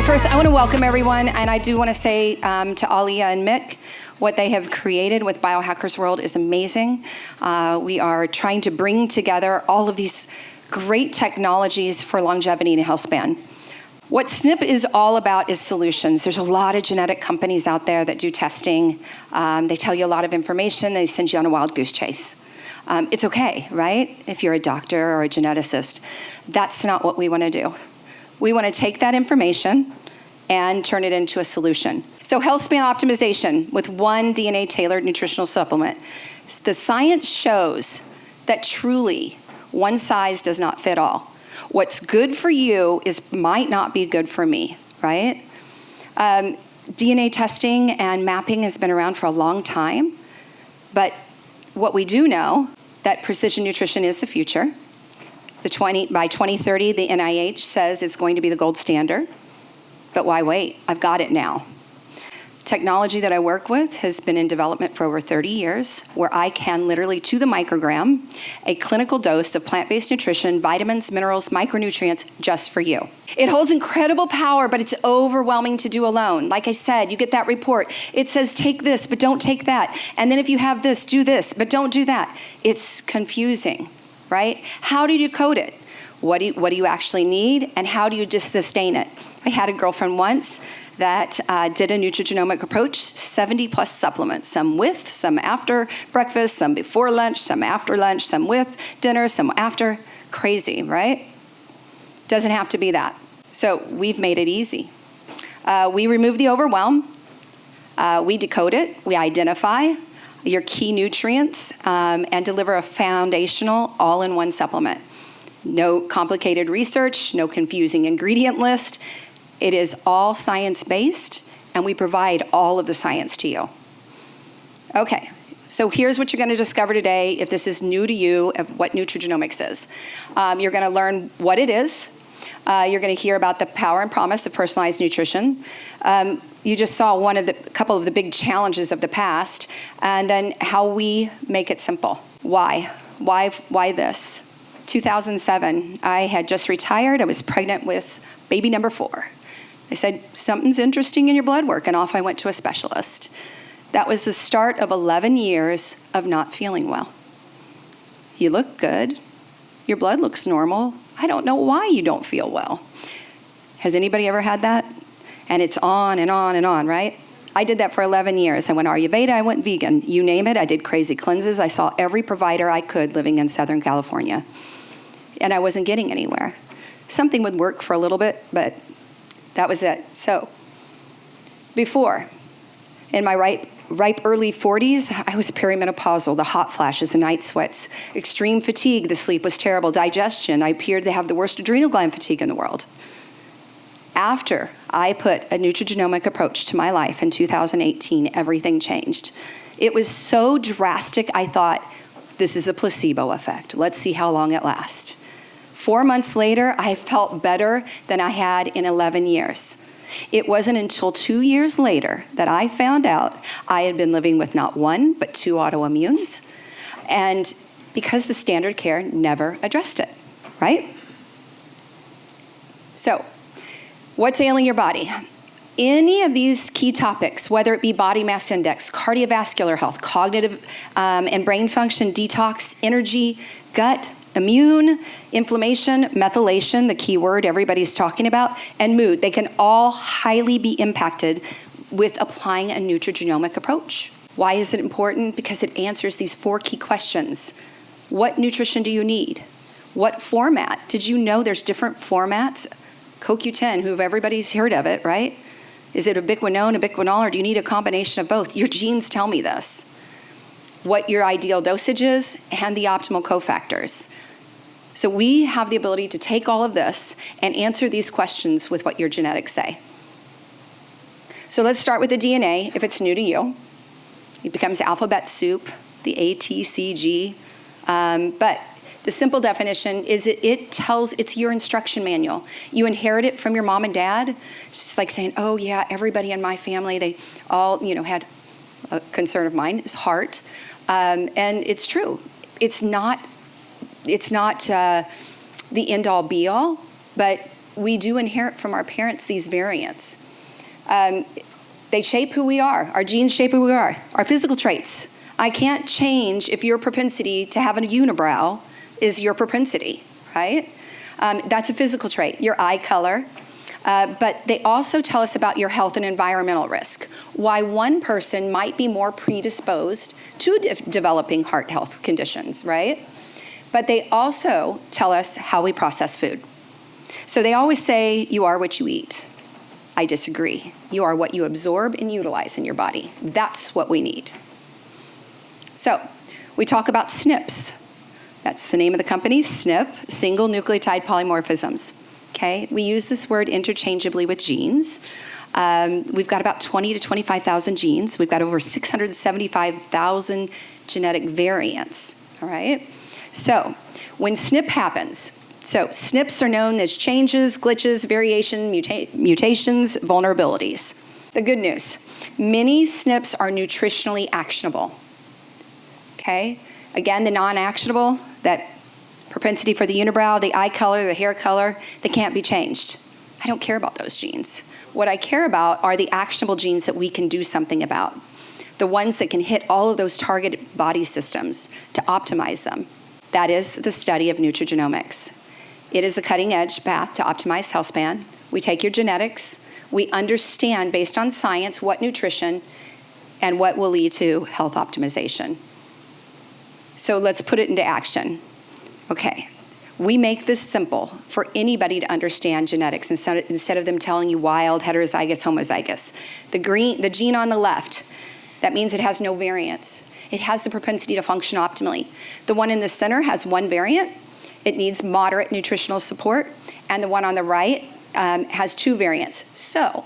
first, I want to welcome everyone, and I do want to say to Alia and Mick, what they have created with Biohackers World is amazing. We are trying to bring together all of these great technologies for longevity and Healthspan. What SNiP is all about is solutions. There's a lot of genetic companies out there that do testing. They tell you a lot of information. They send you on a wild goose chase. It's okay, right? If you're a doctor or a geneticist. That's not what we want to do. We want to take that information and turn it into a solution. So Healthspan optimization with one DNA-tailored nutritional supplement. The science shows that truly one size does not fit all. What's good for you might not be good for me, right? DNA testing and mapping has been around for a long time, but what we do know, that precision nutrition is the future. By 2030, the NIH says it's going to be the gold standard. But why wait? I've got it now. Technology that I work with has been in development for over 30 years, where I can literally, to the microgram, a clinical dose of plant-based nutrition, vitamins, minerals, micronutrients, just for you. It holds incredible power, but it's overwhelming to do alone. Like I said, you get that report. It says, take this, but don't take that. And then if you have this, do this, but don't do that. It's confusing, right? How do you code it? What do you actually need, and how do you just sustain it? I had a girlfriend once that did a nutrigenomic approach, 70 plus supplements, some with, some after breakfast, some before lunch, some after lunch, some with dinner, some after. Crazy, right? Doesn't have to be that. So we've made it easy. We remove the overwhelm. We decode it. We identify your key nutrients and deliver a foundational all-in-one supplement. No complicated research, no confusing ingredient list. It is all science-based, and we provide all of the science to you. Okay, so here's what you're going to discover today if this is new to you of what nutrigenomics is. You're going to learn what it is. You're going to hear about the power and promise of personalized nutrition. You just saw couple of the big challenges of the past, and then how we make it simple. Why? Why this? 2007, I had just retired. I was pregnant with baby number 4. They said, something's interesting in your blood work, and off I went to a specialist. That was the start of 11 years of not feeling well. You look good. Your blood looks normal. I don't know why you don't feel well. Has anybody ever had that? And it's on and on and on, right? I did that for 11 years. I went Ayurveda, I went vegan. You name it, I did crazy cleanses. I saw every provider I could living in Southern California. And I wasn't getting anywhere. Something would work for a little bit, but that was it. So, before, in my ripe early 40s, I was perimenopausal, the hot flashes, the night sweats, extreme fatigue, the sleep was terrible, digestion. I appeared to have the worst adrenal gland fatigue in the world. After I put a nutrigenomic approach to my life in 2018, everything changed. It was so drastic, I thought, this is a placebo effect. Let's see how long it lasts. 4 months later, I felt better than I had in 11 years. It wasn't until 2 years later that I found out I had been living with not 1, but 2 autoimmunes, and because the standard care never addressed it, right? So, what's ailing your body? Any of these key topics, whether it be body mass index, cardiovascular health, cognitive and brain function, detox, energy, gut, immune, inflammation, methylation, the key word everybody's talking about, and mood, they can all highly be impacted with applying a nutrigenomic approach. Why is it important? Because it answers these 4 key questions. What nutrition do you need? What format? Did you know there's different formats? CoQ10, who everybody's heard of it, right? Is it ubiquinone, ubiquinol, or do you need a combination of both? Your genes tell me this. What your ideal dosage is and the optimal cofactors. So we have the ability to take all of this and answer these questions with what your genetics say. So let's start with the DNA, if it's new to you. It becomes alphabet soup, the A, T, C, G. But the simple definition is it's your instruction manual. You inherit it from your mom and dad. It's just like saying, oh yeah, everybody in my family, they all, had a concern of mine is heart. And it's true. It's not the end-all be-all, but we do inherit from our parents these variants. They shape who we are. Our genes shape who we are. Our physical traits. I can't change if your propensity to have a unibrow is your propensity, right? That's a physical trait. Your eye color. But they also tell us about your health and environmental risk. Why one person might be more predisposed to developing heart health conditions, right? But they also tell us how we process food. So they always say, you are what you eat. I disagree. You are what you absorb and utilize in your body. That's what we need. So we talk about SNPs. That's the name of the company, SNP, single nucleotide polymorphisms. Okay, we use this word interchangeably with genes. We've got about 20 to 25,000 genes. We've got over 675,000 genetic variants, all right? So when SNP happens, so SNPs are known as changes, glitches, variation, mutations, vulnerabilities. The good news, many SNPs are nutritionally actionable, okay? Again, the non-actionable, that propensity for the unibrow, the eye color, the hair color, they can't be changed. I don't care about those genes. What I care about are the actionable genes that we can do something about, the ones that can hit all of those target body systems to optimize them. That is the study of nutrigenomics. It is the cutting edge path to optimize Healthspan. We take your genetics, we understand based on science what nutrition and what will lead to health optimization. So let's put it into action. Okay, we make this simple for anybody to understand genetics instead of them telling you wild, heterozygous, homozygous. The gene on the left, that means it has no variants. It has the propensity to function optimally. The one in the center has one variant. It needs moderate nutritional support. And the one on the right has two variants. So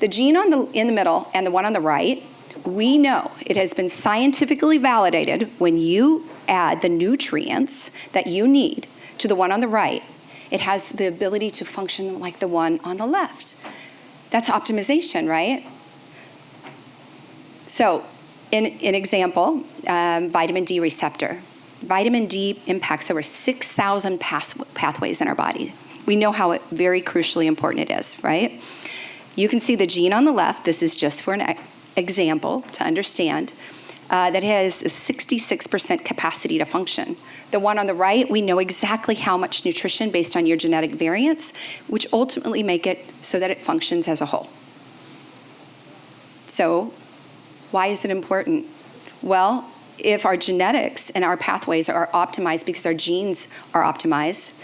the gene in the middle and the one on the right, we know it has been scientifically validated when you add the nutrients that you need to the one on the right, it has the ability to function like the one on the left. That's optimization, right? So, in example, vitamin D receptor. Vitamin D impacts over 6,000 pathways in our body. We know how very crucially important it is, right? You can see the gene on the left. This is just for an example to understand. That has a 66% capacity to function. The one on the right, we know exactly how much nutrition based on your genetic variants, which ultimately make it so that it functions as a whole. So, why is it important? Well, if our genetics and our pathways are optimized because our genes are optimized,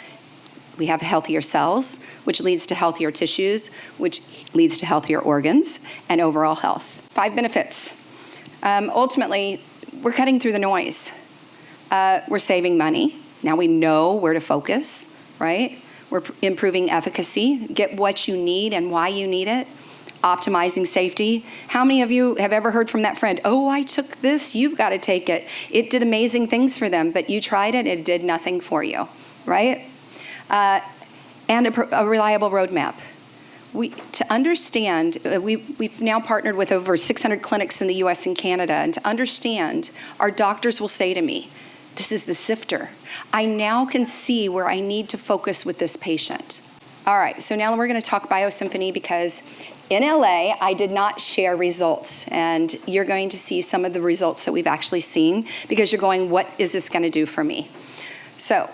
we have healthier cells, which leads to healthier tissues, which leads to healthier organs, and overall health. 5 benefits. Ultimately, we're cutting through the noise. We're saving money. Now we know where to focus, right? We're improving efficacy, get what you need and why you need it. Optimizing safety. How many of you have ever heard from that friend, oh, I took this, you've got to take it. It did amazing things for them, but you tried it, it did nothing for you, right? And a reliable roadmap. To understand, we've now partnered with over 600 clinics in the US and Canada, and to understand, our doctors will say to me, this is the sifter. I now can see where I need to focus with this patient. All right, so now we're going to talk Biosymphony because in LA, I did not share results, and you're going to see some of the results that we've actually seen because you're going, what is this going to do for me? So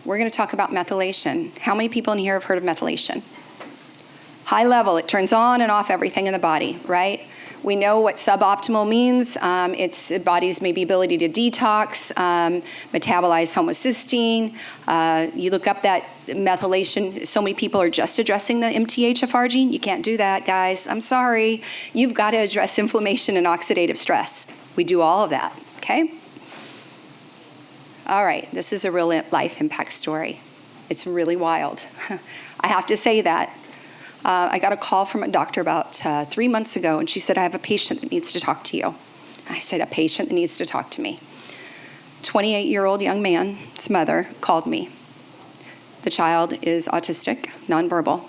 we're going to talk about methylation. How many people in here have heard of methylation? High level, it turns on and off everything in the body, right? We know what suboptimal means. It's the body's maybe ability to detox, metabolize homocysteine. You look up that methylation. So many people are just addressing the MTHFR gene. You can't do that, guys. I'm sorry. You've got to address inflammation and oxidative stress. We do all of that, okay? All right, this is a real life impact story. It's really wild. I have to say that. I got a call from a doctor about 3 months ago, and she said, I have a patient that needs to talk to you. I said, a patient that needs to talk to me. 28-year-old young man's mother called me. The child is autistic, nonverbal.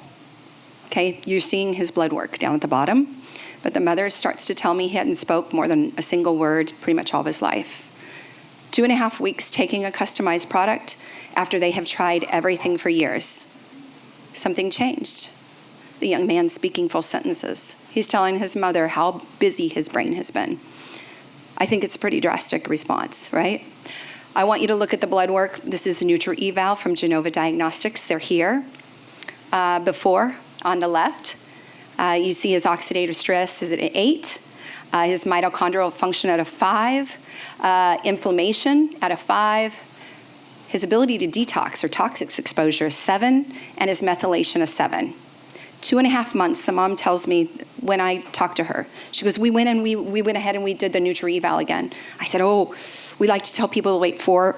Okay, you're seeing his blood work down at the bottom, but the mother starts to tell me he hadn't spoke more than a single word pretty much all of his life. 2.5 weeks taking a customized product after they have tried everything for years. something changed. The young man speaking full sentences. He's telling his mother how busy his brain has been. I think it's a pretty drastic response, right? I want you to look at the blood work. This is a Nutri-Eval from Genova Diagnostics. They're here. Before, on the left, you see his oxidative stress is at an 8, his mitochondrial function at a 5, inflammation at a 5, his ability to detox or toxic exposure is 7, and his methylation a 7. 2.5 months, the mom tells me when I talked to her, she goes, we went ahead and we did the Nutri-Eval again. I said, oh, we like to tell people to wait 4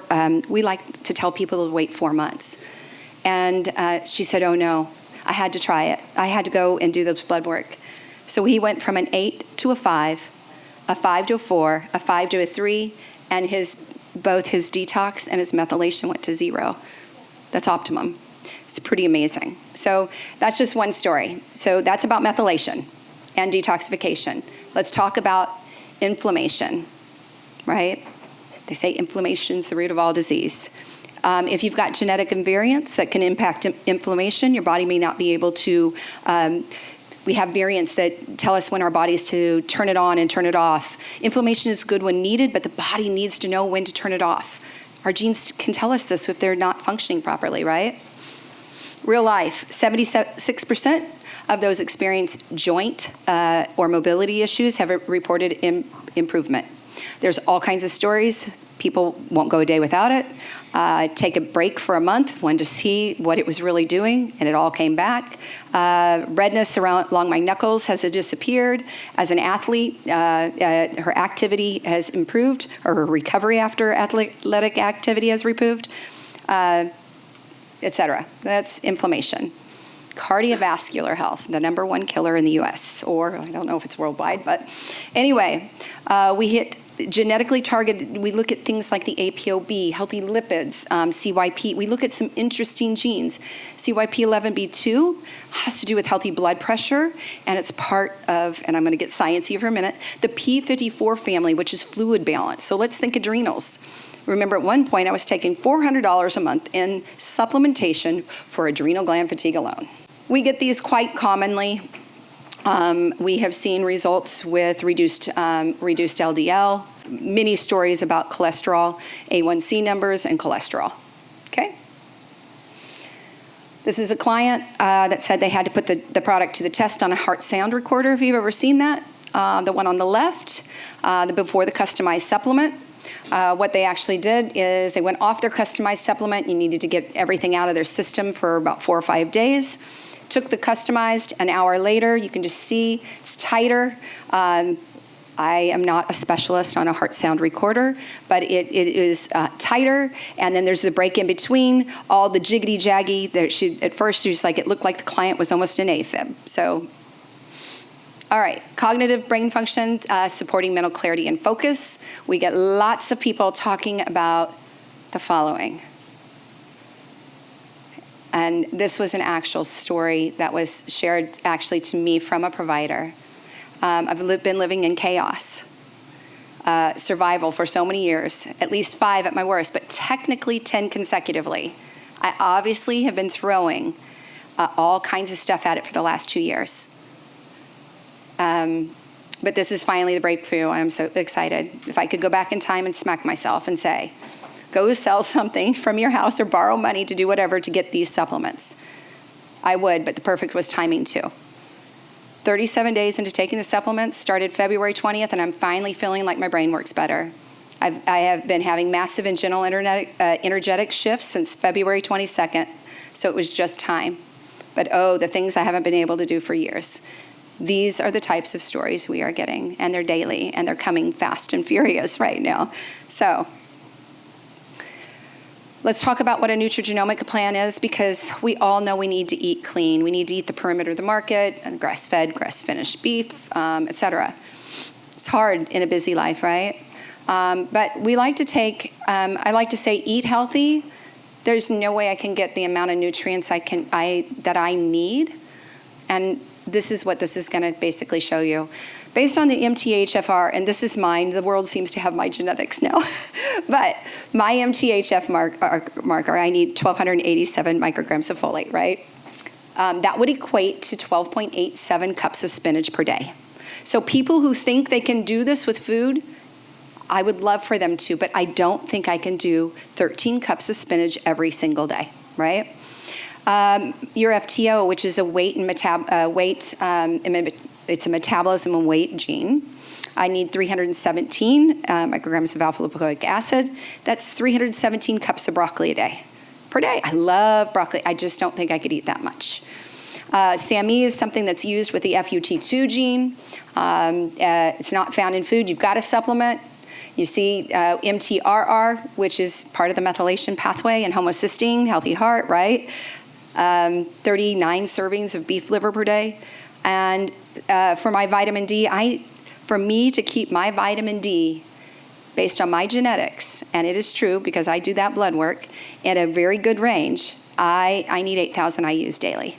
months. And she said, oh no, I had to try it. I had to go and do this blood work. So he went from an 8 to a 5 to a 4, a 5 to a 3, and both his detox and his methylation went to 0. That's optimum. It's pretty amazing. So that's just one story. So that's about methylation and detoxification. Let's talk about inflammation, right? They say inflammation is the root of all disease. If you've got genetic invariants that can impact inflammation, your body may not be able to. We have variants that tell us when our bodies to turn it on and turn it off. Inflammation is good when needed, but the body needs to know when to turn it off. Our genes can tell us this if they're not functioning properly, right? Real life, 76% of those experience joint or mobility issues have reported improvement. There's all kinds of stories. People won't go a day without it. Take a break for a month, wanted to see what it was really doing, and it all came back. Redness along my knuckles has disappeared. As an athlete, her activity has improved, or her recovery after athletic activity has improved, etc. That's inflammation. Cardiovascular health, the #1 killer in the US, or I don't know if it's worldwide, but anyway, we hit genetically targeted. We look at things like the APOB, healthy lipids, CYP. We look at some interesting genes. CYP11B2 has to do with healthy blood pressure, and it's part of, and I'm going to get sciencey for a minute, the P54 family, which is fluid balance. So let's think adrenals. Remember, at one point, I was taking $400 a month in supplementation for adrenal gland fatigue alone. We get these quite commonly. We have seen results with reduced LDL, many stories about cholesterol, A1C numbers, and cholesterol. Okay? This is a client that said they had to put the product to the test on a heart sound recorder, if you've ever seen that. The one on the left, before the customized supplement. What they actually did is they went off their customized supplement. You needed to get everything out of their system for about 4 or 5 days. Took the customized, an hour later, you can just see it's tighter. I am not a specialist on a heart sound recorder, but it is tighter, and then there's the break in between, all the jiggity-jaggy. At first, she was like, it looked like the client was almost an AFib. So, all right, cognitive brain function, supporting mental clarity and focus. We get lots of people talking about the following. And this was an actual story that was shared actually to me from a provider. I've been living in chaos, survival for so many years, at least 5 at my worst, but technically 10 consecutively. I obviously have been throwing all kinds of stuff at it for the last 2 years. But this is finally the breakthrough, and I'm so excited. If I could go back in time and smack myself and say, go sell something from your house or borrow money to do whatever to get these supplements, I would, but the perfect was timing too. 37 days into taking the supplements, started February 20th, and I'm finally feeling like my brain works better. I have been having massive and gentle energetic shifts since February 22nd, so it was just time. But the things I haven't been able to do for years. These are the types of stories we are getting, and they're daily, and they're coming fast and furious right now. So let's talk about what a nutrigenomic plan is, because we all know we need to eat clean. We need to eat the perimeter of the market, and grass-fed, grass-finished beef, etc. It's hard in a busy life, right? But we like to I like to say eat healthy. There's no way I can get the amount of nutrients that I need, and this is what this is going to basically show you. Based on the MTHFR, and this is mine, the world seems to have my genetics now, but my MTHF marker, I need 1,287 micrograms of folate, right? That would equate to 12.87 cups of spinach per day. So people who think they can do this with food, I would love for them to, but I don't think I can do 13 cups of spinach every single day, right? Your FTO, which is a it's a metabolism and weight gene. I need 317 micrograms of alpha-lipoic acid. That's 317 cups of broccoli a day. Per day. I love broccoli. I just don't think I could eat that much. SAMe is something that's used with the FUT2 gene. It's not found in food. You've got to supplement. You see MTRR, which is part of the methylation pathway, and homocysteine, healthy heart, right? 39 servings of beef liver per day. And for my vitamin D, for me to keep my vitamin D based on my genetics, and it is true because I do that blood work, at a very good range, I need 8,000 IUs daily.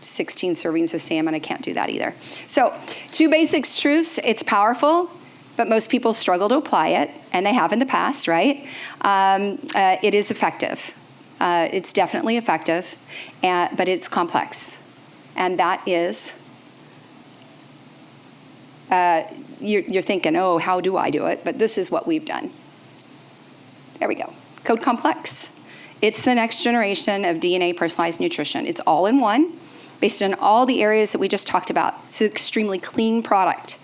16 servings of salmon, I can't do that either. So 2 basic truths, it's powerful, but most people struggle to apply it, and they have in the past, right? It is effective. It's definitely effective, but it's complex. And that is, you're thinking, oh, how do I do it? But this is what we've done. There we go. Code Complex. It's the next generation of DNA personalized nutrition. It's all in one, based on all the areas that we just talked about. It's an extremely clean product,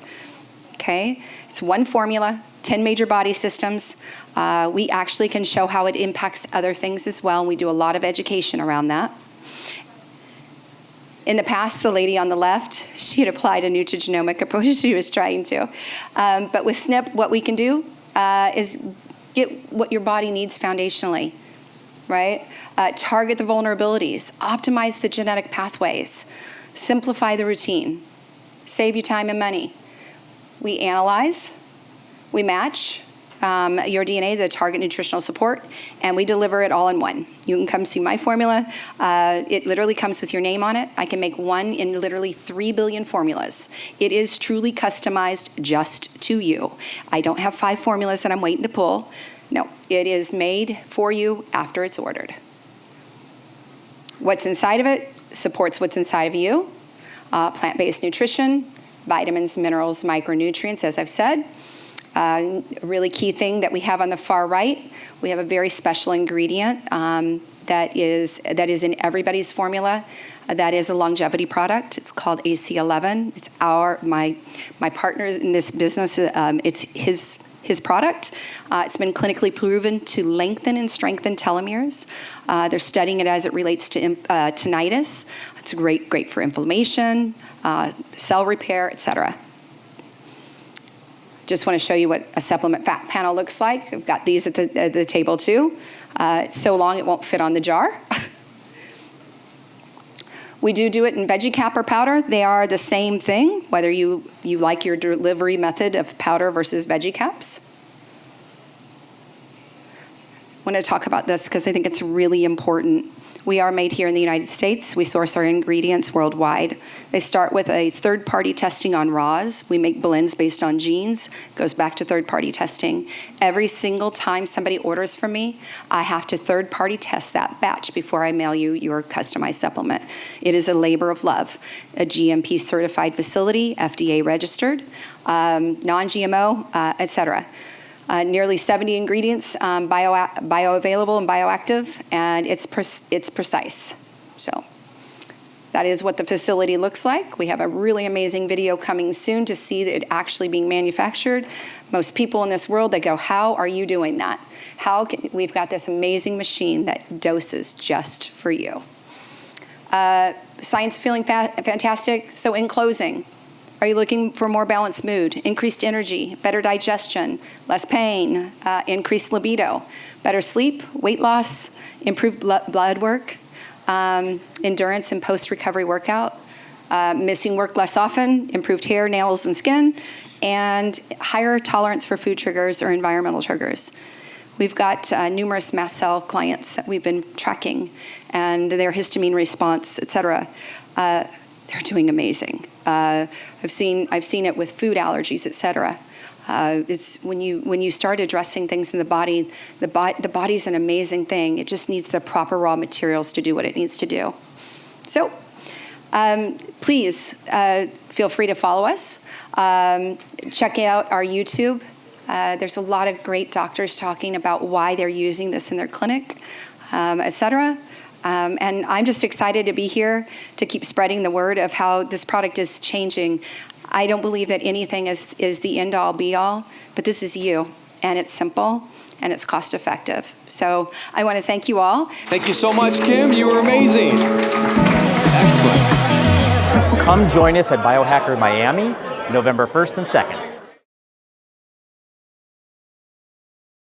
okay? It's one formula, 10 major body systems. We actually can show how it impacts other things as well, and we do a lot of education around that. In the past, the lady on the left, she had applied a nutrigenomic approach she was trying to. But with SNiP, what we can do is get what your body needs foundationally, right? Target the vulnerabilities, optimize the genetic pathways, simplify the routine, save you time and money. We analyze, we match your DNA, the target nutritional support, and we deliver it all in one. You can come see my formula. It literally comes with your name on it. I can make one in literally 3 billion formulas. It is truly customized just to you. I don't have 5 formulas that I'm waiting to pull. No, it is made for you after it's ordered. What's inside of it supports what's inside of you. Plant-based nutrition, vitamins, minerals, micronutrients, as I've said. A really key thing that we have on the far right, we have a very special ingredient that is in everybody's formula. That is a longevity product. It's called AC11. It's my partner in this business. It's his product. It's been clinically proven to lengthen and strengthen telomeres. They're studying it as it relates to tinnitus. It's great for inflammation, cell repair, etc. Just want to show you what a supplement fat panel looks like. I've got these at the table too. It's so long it won't fit on the jar. We do it in veggie cap or powder. They are the same thing, whether you like your delivery method of powder versus veggie caps. I want to talk about this because I think it's really important. We are made here in the United States. We source our ingredients worldwide. They start with a third-party testing on raws. We make blends based on genes. Goes back to third-party testing. Every single time somebody orders from me, I have to third-party test that batch before I mail you your customized supplement. It is a labor of love. A GMP-certified facility, FDA registered, non-GMO, etc. Nearly 70 ingredients, bioavailable and bioactive, and it's precise. So that is what the facility looks like. We have a really amazing video coming soon to see it actually being manufactured. Most people in this world, they go, how are you doing that? We've got this amazing machine that doses just for you. Science feeling fantastic. So in closing, are you looking for more balanced mood, increased energy, better digestion, less pain, increased libido, better sleep, weight loss, improved blood work, endurance and post-recovery workout, missing work less often, improved hair, nails, and skin, and higher tolerance for food triggers or environmental triggers? We've got numerous mast cell clients that we've been tracking, and their histamine response, et cetera. They're doing amazing. I've seen it with food allergies, et cetera. It's when you start addressing things in the body, the body's an amazing thing. It just needs the proper raw materials to do what it needs to do. So please feel free to follow us. Check out our YouTube. There's a lot of great doctors talking about why they're using this in their clinic, et cetera. And I'm just excited to be here to keep spreading the word of how this product is changing. I don't believe that anything is the end-all, be-all, but this is you, and it's simple, and it's cost-effective. So I want to thank you all. Thank you so much, Kim. You were amazing. Excellent. Come join us at Biohacker Miami, November 1st and 2nd.